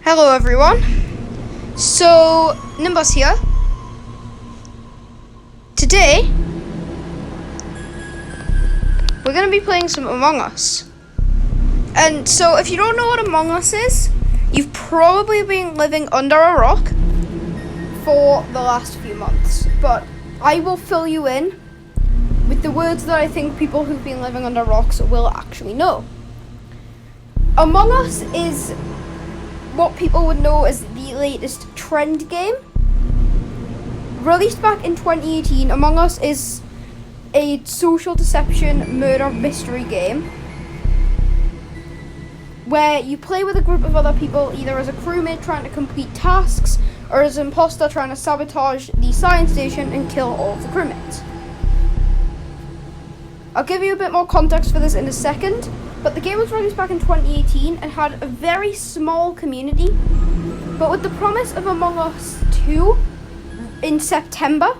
Hello everyone. So, Nimbus here. Today, we're going to be playing some Among Us. And so, if you don't know what Among Us is, you've probably been living under a rock for the last few months. But I will fill you in with the words that I think people who've been living under rocks will actually know. Among Us is what people would know as the latest trend game. Released back in 2018, Among Us is a social deception murder mystery game where you play with a group of other people, either as a crewmate trying to complete tasks or as an imposter trying to sabotage the science station and kill all of the crewmates. I'll give you a bit more context for this in a second, but the game was released back in 2018 and had a very small community. But with the promise of Among Us 2 in September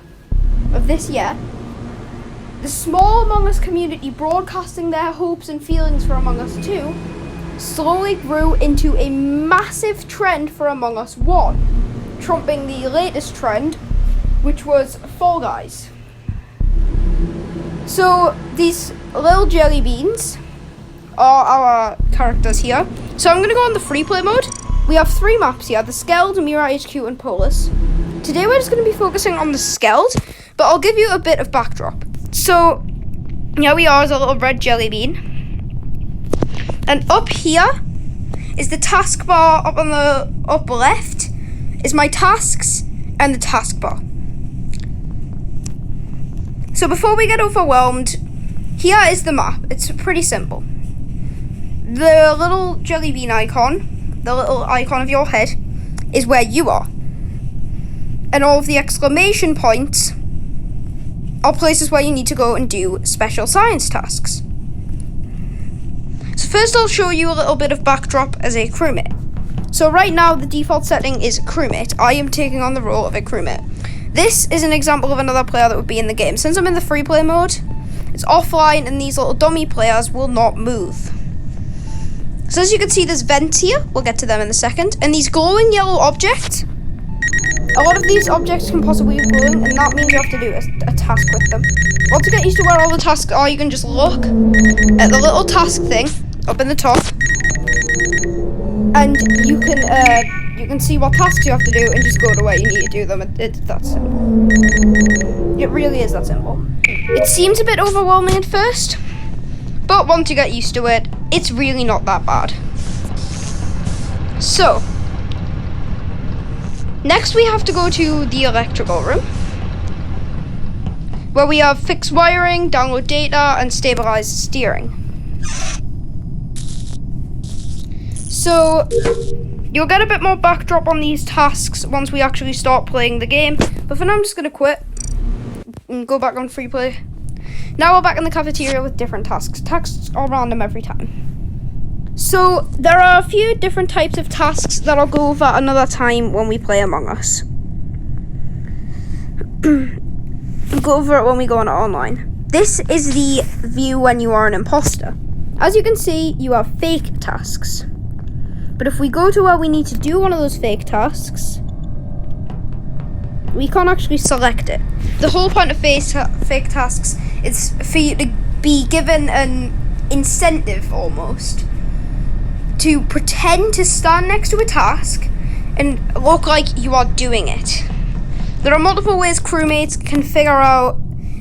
of this year, the small Among Us community broadcasting their hopes and feelings for Among Us 2 slowly grew into a massive trend for Among Us 1, trumping the latest trend, which was Fall Guys. So these little jelly beans are our characters here. So I'm going to go on the free play mode. We have 3 maps here, the Skeld, Mira HQ and Polis. Today we're just going to be focusing on the Skeld, but I'll give you a bit of backdrop. So here we are as a little red jelly bean. And up here is the taskbar. Up on the upper left is my tasks and the taskbar. So before we get overwhelmed, here is the map. It's pretty simple. The little jelly bean icon, the little icon of your head, is where you are. And all of the exclamation points are places where you need to go and do special science tasks. So first I'll show you a little bit of backdrop as a crewmate. So right now the default setting is crewmate. I am taking on the role of a crewmate. This is an example of another player that would be in the game. Since I'm in the free play mode, it's offline and these little dummy players will not move. So as you can see, there's vents here. We'll get to them in a second. And these glowing yellow objects, a lot of these objects can possibly be glowing, and that means you have to do a task with them. Once you get used to where all the tasks are, you can just look at the little task thing up in the top, and you can see what tasks you have to do and just go to where you need to do them. It's that simple. It really is that simple. It seems a bit overwhelming at first, but once you get used to it, it's really not that bad. So, next we have to go to the electrical room, where we have fix wiring, download data, and stabilize steering. So, you'll get a bit more backdrop on these tasks once we actually start playing the game. But for now, I'm just going to quit and go back on free play. Now we're back in the cafeteria with different tasks. Tasks are random every time. So there are a few different types of tasks that I'll go over another time when we play Among Us. We'll go over it when we go on it online. This is the view when you are an imposter. As you can see, you have fake tasks. But if we go to where we need to do one of those fake tasks, we can't actually select it. The whole point of fake tasks is for you to be given an incentive almost to pretend to stand next to a task and look like you are doing it. There are multiple ways crewmates can figure out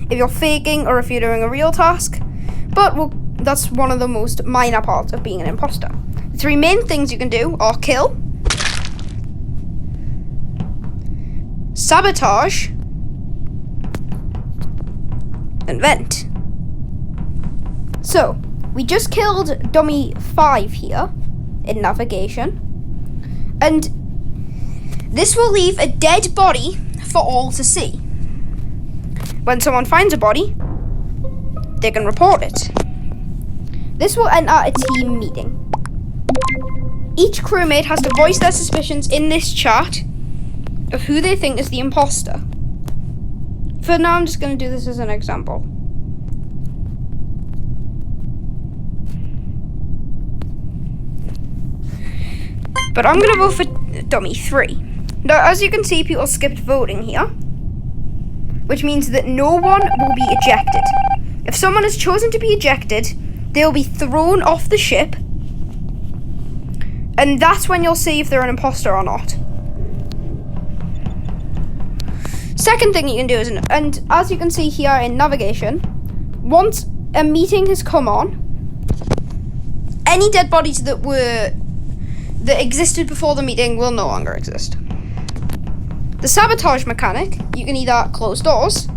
if you're faking or if you're doing a real task, but that's one of the most minor parts of being an imposter. The 3 main things you can do are kill, sabotage, and vent. So, we just killed dummy 5 here in navigation, and this will leave a dead body for all to see. When someone finds a body, they can report it. This will enter a team meeting. Each crewmate has to voice their suspicions in this chat of who they think is the imposter. For now, I'm just going to do this as an example. But I'm going to vote for dummy 3. Now, as you can see, people skipped voting here, which means that no one will be ejected. If someone has chosen to be ejected, they'll be thrown off the ship, and that's when you'll see if they're an imposter or not. Second thing you can do is, and as you can see here in navigation, once a meeting has come on, any dead bodies that existed before the meeting will no longer exist. The sabotage mechanic, you can either close doors.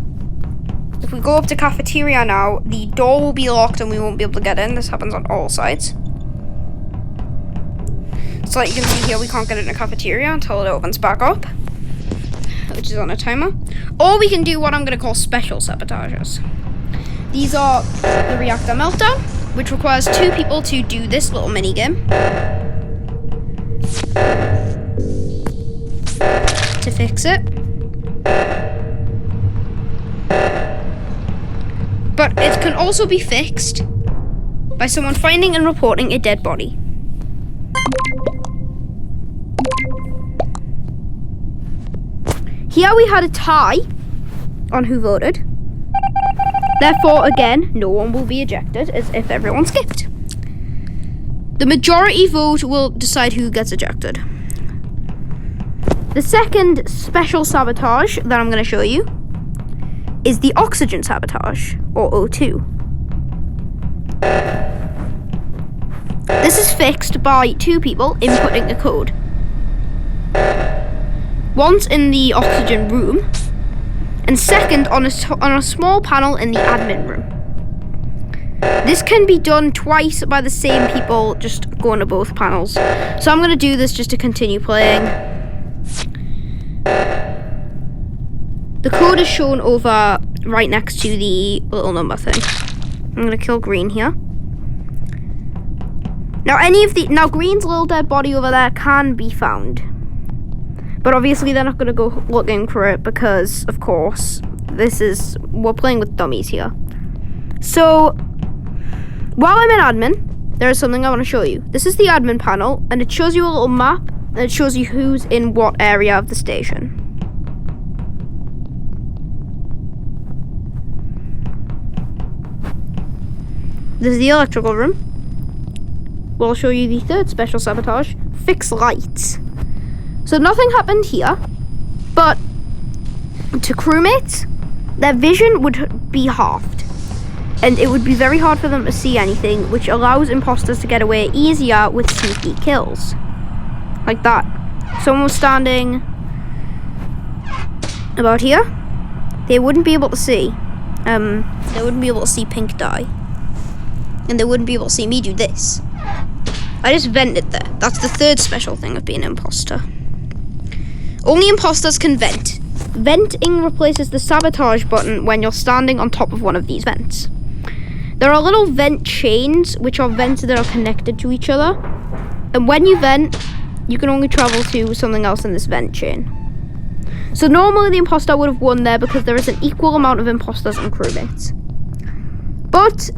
If we go up to cafeteria now, the door will be locked and we won't be able to get in. This happens on all sides. So like you can see here, we can't get in the cafeteria until it opens back up, which is on a timer. Or we can do what I'm going to call special sabotages. These are the reactor meltdown, which requires 2 people to do this little mini game to fix it. But it can also be fixed by someone finding and reporting a dead body. Here we had a tie on who voted. Therefore, again, no one will be ejected, as if everyone skipped. The majority vote will decide who gets ejected. The second special sabotage that I'm going to show you is the oxygen sabotage, or O2. This is fixed by 2 people inputting a code. Once in the oxygen room, and second on a small panel in the admin room. This can be done twice by the same people, just going to both panels. So I'm going to do this just to continue playing. The code is shown over right next to the little number thing. I'm going to kill green here. Now green's little dead body over there can be found. But obviously they're not going to go looking for it because, of course, we're playing with dummies here. So, while I'm in admin, there is something I want to show you. This is the admin panel, and it shows you a little map, and it shows you who's in what area of the station. This is the electrical room. We'll show you the third special sabotage, fix lights. So nothing happened here, but to crewmates, their vision would be halved, and it would be very hard for them to see anything, which allows imposters to get away easier with sneaky kills. Like that. Someone was standing about here. They wouldn't be able to see. They wouldn't be able to see pink dye. And they wouldn't be able to see me do this. I just vented there. That's the third special thing of being an imposter. Only imposters can vent. Venting replaces the sabotage button when you're standing on top of one of these vents. There are little vent chains, which are vents that are connected to each other. And when you vent, you can only travel to something else in this vent chain. So normally the imposter would have won there because there is an equal amount of imposters and crewmates. But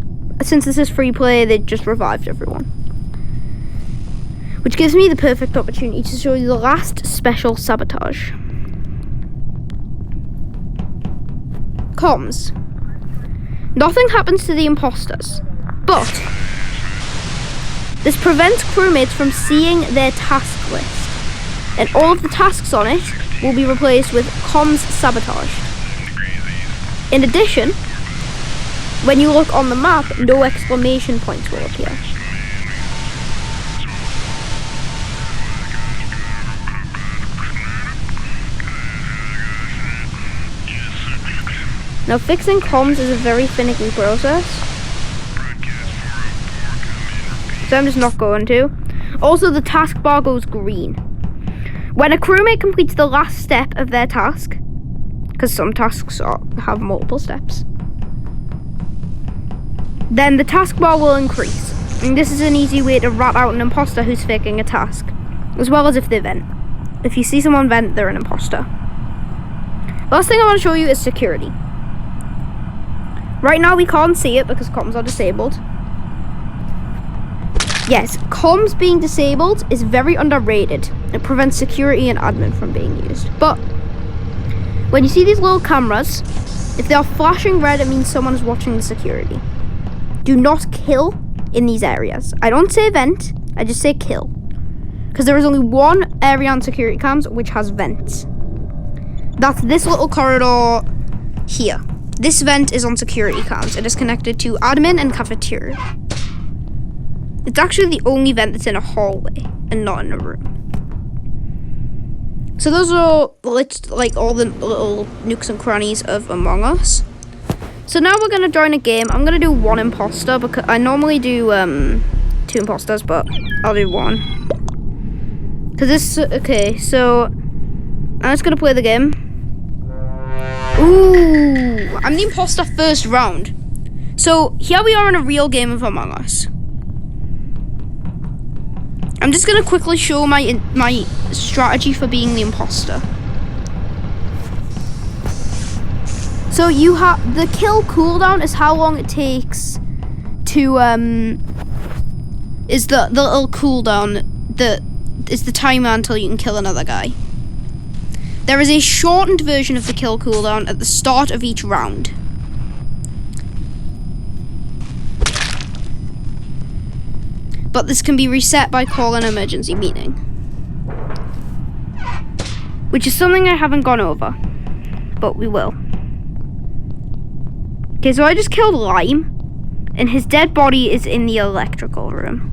since this is free play, they just revived everyone. Which gives me the perfect opportunity to show you the last special sabotage. Comms. Nothing happens to the imposters, but this prevents crewmates from seeing their task list, and all of the tasks on it will be replaced with comms sabotage. In addition, when you look on the map, no exclamation points will appear. Now, fixing comms is a very finicky process, so I'm just not going to. Also, the taskbar goes green. When a crewmate completes the last step of their task, because some tasks have multiple steps, then the taskbar will increase. And this is an easy way to rat out an imposter who's faking a task, as well as if they vent. If you see someone vent, they're an imposter. Last thing I want to show you is security. Right now we can't see it because comms are disabled. Yes, comms being disabled is very underrated. It prevents security and admin from being used. But when you see these little cameras, if they are flashing red, it means someone is watching the security. Do not kill in these areas. I don't say vent, I just say kill. Because there is only one area on security cams which has vents. That's this little corridor here. This vent is on security cams. It is connected to admin and cafeteria. It's actually the only vent that's in a hallway and not in a room. So those are like all the little nooks and crannies of Among Us. So now we're gonna join a game. I'm gonna do one imposter because I normally do 2 imposters, but I'll do 1. Cause this okay. So I'm just gonna play the game. Ooh, I'm the imposter first round. So here we are in a real game of Among Us. I'm just gonna quickly show my strategy for being the imposter. So you have the kill cooldown is how long it takes to is the little cooldown that is the timer until you can kill another guy. There is a shortened version of the kill cooldown at the start of each round. But this can be reset by calling an emergency meeting. Which is something I haven't gone over. But we will. Okay, so I just killed Lime. And his dead body is in the electrical room.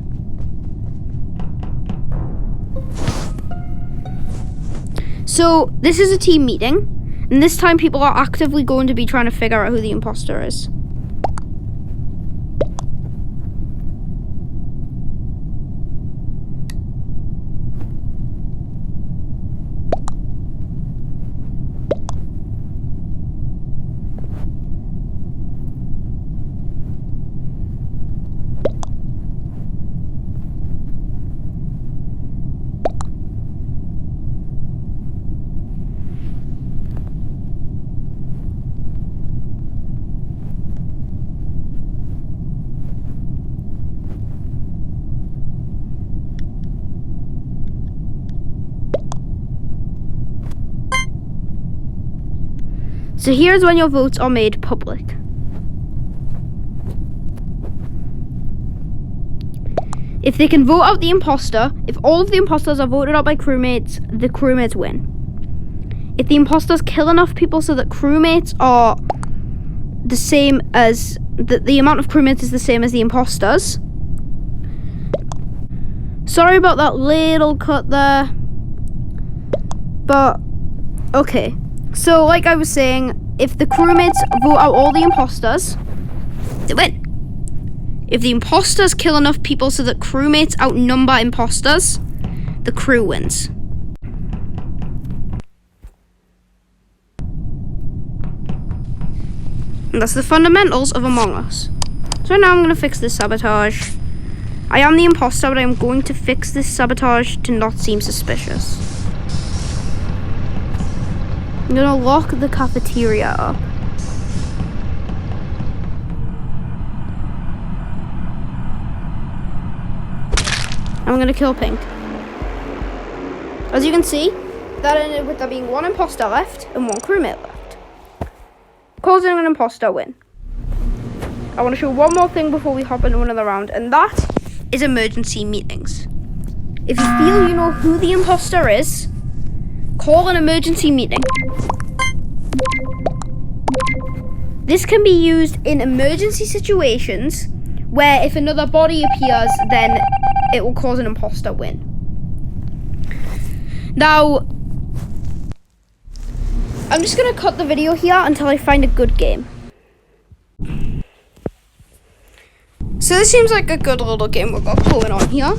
So, this is a team meeting. And this time people are actively going to be trying to figure out who the imposter is. So here's when your votes are made public. If they can vote out the imposter, if all of the imposters are voted out by crewmates, the crewmates win. If the imposters kill enough people so that crewmates are the same as, the amount of crewmates is the same as the imposters. Sorry about that little cut there. But, okay. So, like I was saying, if the crewmates vote out all the imposters, they win. If the imposters kill enough people so that crewmates outnumber imposters, the crew wins. And that's the fundamentals of Among Us. So now I'm going to fix this sabotage. I am the imposter, but I'm going to fix this sabotage to not seem suspicious. I'm gonna lock the cafeteria up. I'm gonna kill Pink. As you can see, that ended with there being 1 imposter left and 1 crewmate left, causing an imposter win. I want to show one more thing before we hop into another round, and that is emergency meetings. If you feel you know who the imposter is, call an emergency meeting. This can be used in emergency situations where if another body appears, then it will cause an imposter win. Now, I'm just going to cut the video here until I find a good game. So this seems like a good little game we've got going on here.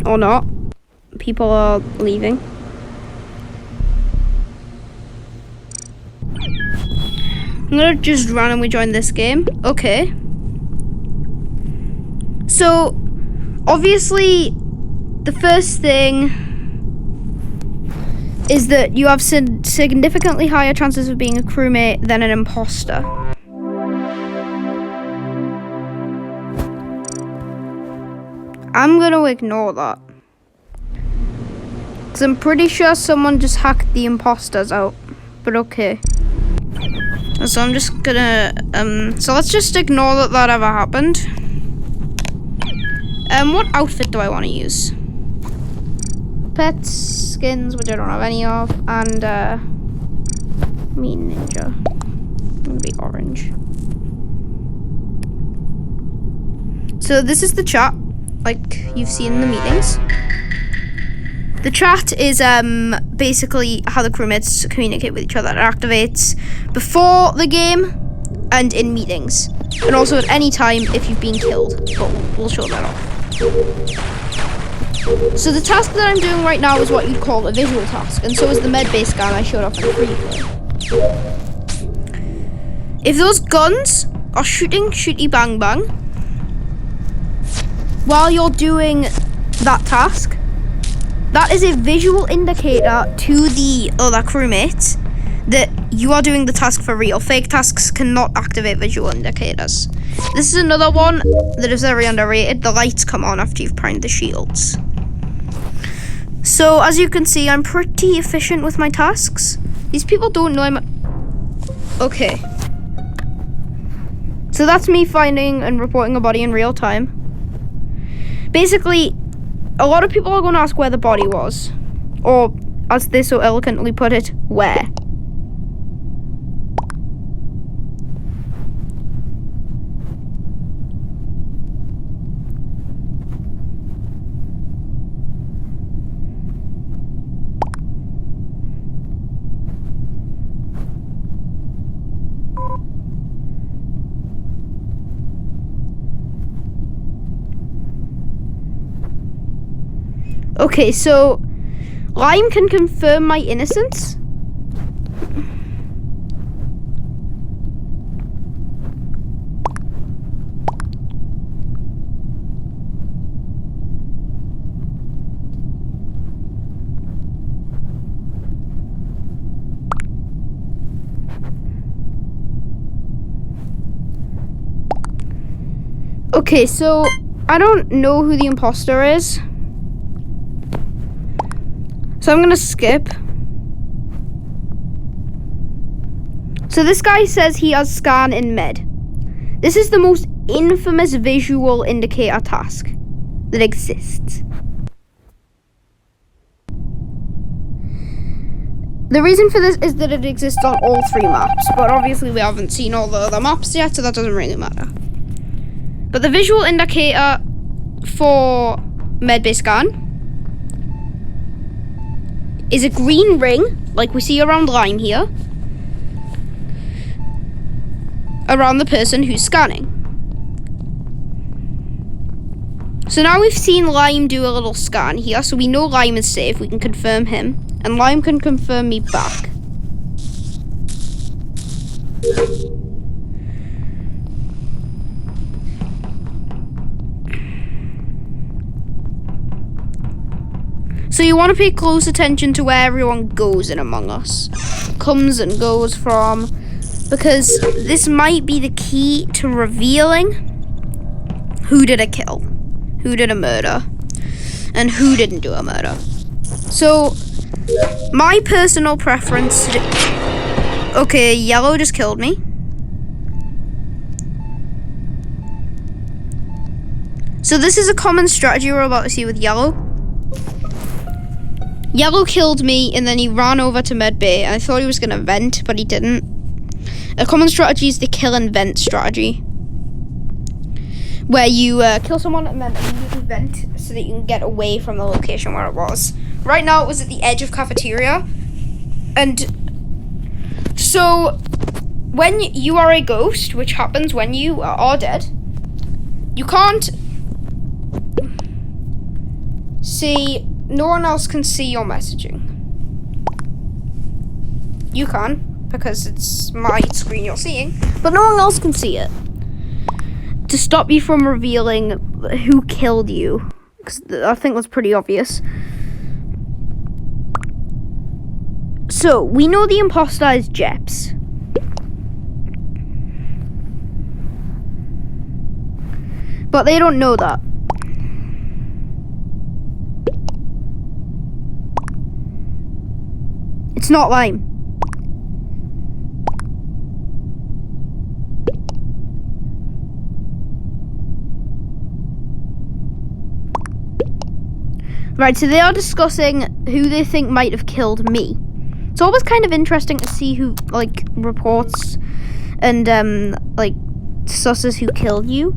Or not. People are leaving. I'm gonna just randomly join this game. Okay. So, obviously, the first thing is that you have significantly higher chances of being a crewmate than an imposter. I'm gonna ignore that. Because I'm pretty sure someone just hacked the imposters out. But okay. So I'm just gonna, so let's just ignore that that ever happened. What outfit do I want to use? Pets, skins, which I don't have any of, and, me ninja. I'm gonna be orange. So this is the chat, like you've seen in the meetings. The chat is basically how the crewmates communicate with each other. It activates before the game and in meetings. And also at any time if you've been killed. But we'll show that off. So the task that I'm doing right now is what you'd call a visual task. And so is the med-based scan I showed off in the preview. If those guns are shooting shooty bang bang while you're doing that task, that is a visual indicator to the other crewmates that you are doing the task for real. Fake tasks cannot activate visual indicators. This is another one that is very underrated. The lights come on after you've primed the shields. So as you can see, I'm pretty efficient with my tasks. These people don't know I'm... Okay. So that's me finding and reporting a body in real time. Basically, a lot of people are going to ask where the body was. Or, as they so eloquently put it, where. Okay, so Lime can confirm my innocence. Okay, so I don't know who the imposter is. So I'm gonna skip. So this guy says he has scan in med. This is the most infamous visual indicator task that exists. The reason for this is that it exists on all 3 maps, but obviously we haven't seen all the other maps yet, so that doesn't really matter. But the visual indicator for med-based scan is a green ring, like we see around Lime here, around the person who's scanning. So now we've seen Lime do a little scan here, so we know Lime is safe, we can confirm him, and Lime can confirm me back. So you want to pay close attention to where everyone goes in Among Us. Comes and goes from, because this might be the key to revealing who did a kill, who did a murder, and who didn't do a murder. So, my personal preference... Okay, yellow just killed me. So this is a common strategy we're about to see with yellow. Yellow killed me, and then he ran over to med bay. I thought he was going to vent, but he didn't. A common strategy is the kill and vent strategy, where you kill someone and then immediately vent so that you can get away from the location where it was. Right now it was at the edge of cafeteria, and so when you are a ghost, which happens when you are dead, you can't see... No one else can see your messaging. You can, because it's my screen you're seeing, but no one else can see it. To stop you from revealing who killed you, because I think that's pretty obvious. So, we know the imposter is Jeps. But they don't know that. It's not lime. Right, so they are discussing who they think might have killed me. It's always kind of interesting to see who, like, reports and, like, susses who killed you.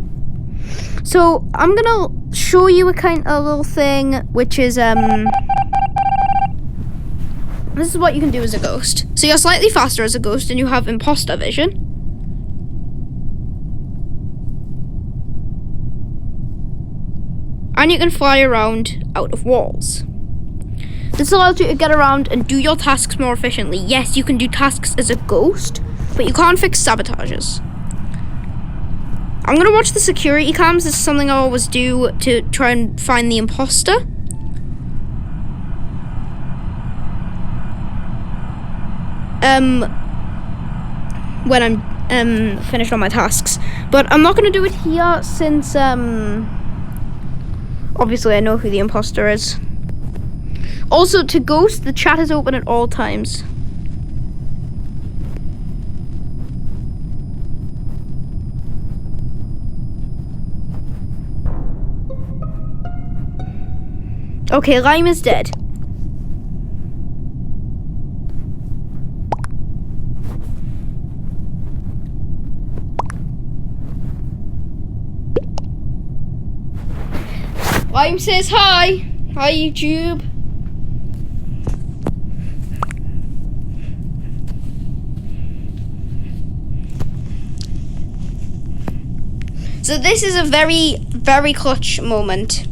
So, I'm gonna show you a little thing, which is, this is what you can do as a ghost. So you're slightly faster as a ghost and you have imposter vision. And you can fly around out of walls. This allows you to get around and do your tasks more efficiently. Yes, you can do tasks as a ghost, but you can't fix sabotages. I'm gonna watch the security cams. This is something I always do to try and find the imposter. When I'm finished on my tasks. But I'm not gonna do it here since obviously I know who the imposter is. Also, to ghost, the chat is open at all times. Okay, Lime is dead. Lime says hi. Hi, YouTube. So this is a very, very clutch moment.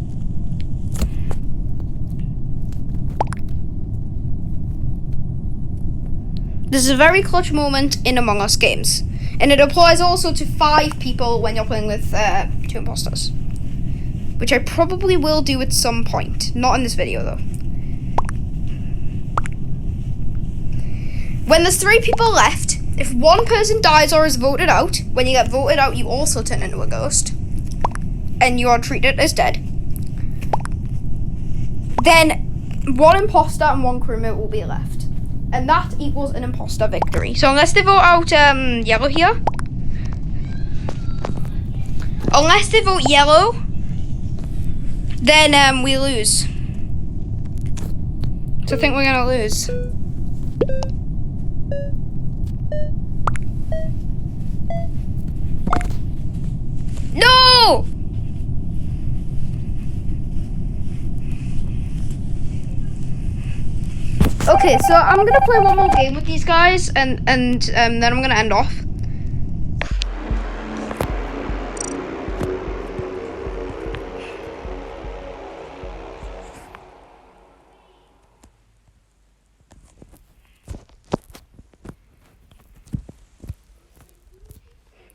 This is a very clutch moment in Among Us games. And it applies also to 5 people when you're playing with 2 imposters. Which I probably will do at some point. Not in this video, though. When there's 3 people left, if one person dies or is voted out, when you get voted out, you also turn into a ghost. And you are treated as dead. Then, 1 imposter and 1 crewmate will be left. And that equals an imposter victory. So unless they vote out yellow here. Unless they vote yellow, then we lose. So I think we're gonna lose. No! Okay, so I'm gonna play one more game with these guys, and then I'm gonna end off.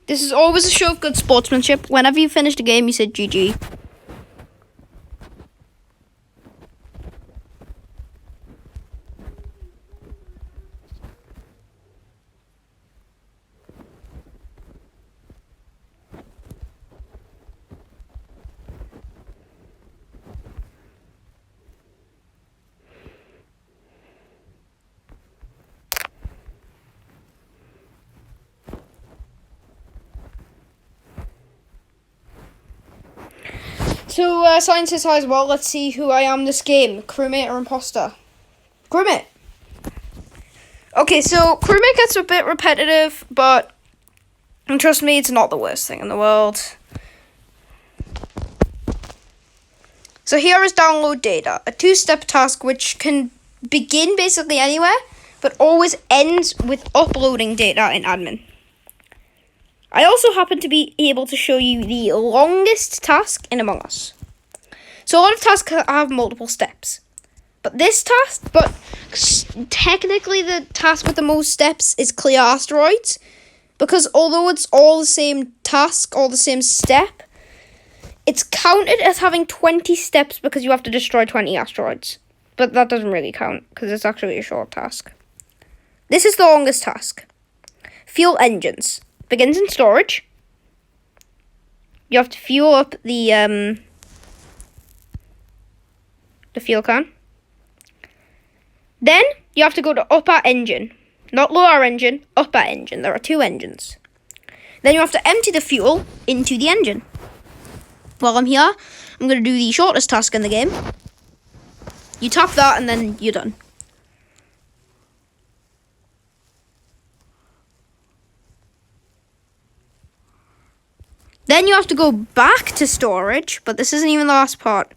This is always a show of good sportsmanship. Whenever you finished a game, you said GG. So, Science says hi as well. Let's see who I am this game. Crewmate or imposter? Crewmate. Okay, so crewmate gets a bit repetitive, but trust me, it's not the worst thing in the world. So here is download data, a 2-step task which can begin basically anywhere, but always ends with uploading data in admin. I also happen to be able to show you the longest task in Among Us. So a lot of tasks have multiple steps. But technically the task with the most steps is clear asteroids. Because although it's all the same task, all the same step, it's counted as having 20 steps because you have to destroy 20 asteroids. But that doesn't really count because it's actually a short task. This is the longest task. Fuel engines. Begins in storage. You have to fuel up the fuel can. Then you have to go to upper engine. Not lower engine, upper engine. There are 2 engines. Then you have to empty the fuel into the engine. While I'm here, I'm going to do the shortest task in the game. You tap that and then you're done. Then you have to go back to storage, but this isn't even the last part.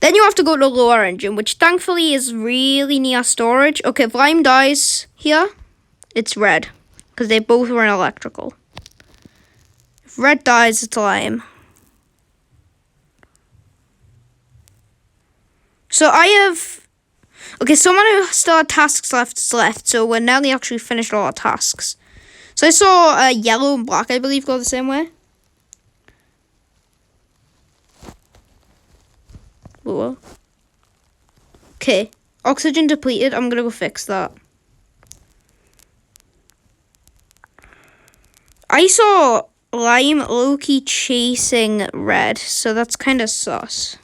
Then you have to go to lower engine, which thankfully is really near storage. Okay, if Lime dies here, it's red, because they both were in electrical. If red dies, it's Lime. So I have... Okay, someone who still had tasks left, so we're nearly actually finished all our tasks. So I saw yellow and black, I believe, go the same way. Whoa. Okay, oxygen depleted. I'm gonna go fix that. I saw Lime low-key chasing red, so that's kind of sus.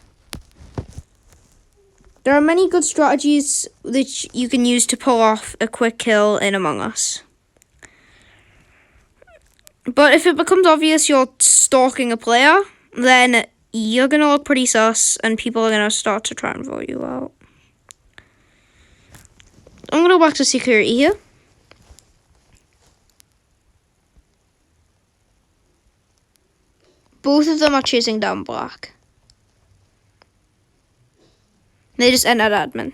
There are many good strategies that you can use to pull off a quick kill in Among Us. But if it becomes obvious you're stalking a player, then you're going to look pretty sus and people are going to start to try and vote you out. I'm going to go back to security here. Both of them are chasing down black. They just entered admin.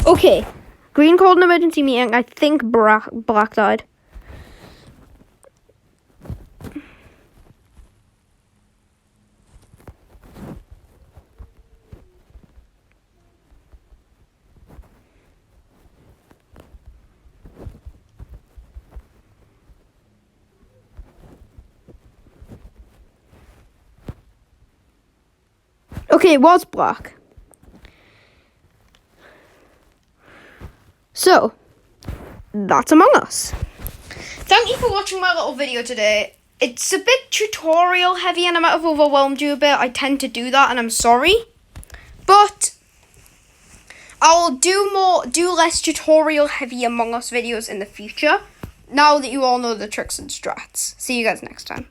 Okay, green called an emergency meeting. I think black died. Okay, it was black. So, that's Among Us. Thank you for watching my little video today. It's a bit tutorial heavy and I might have overwhelmed you a bit. I tend to do that and I'm sorry. But I'll do less tutorial heavy Among Us videos in the future. Now that you all know the tricks and strats. See you guys next time.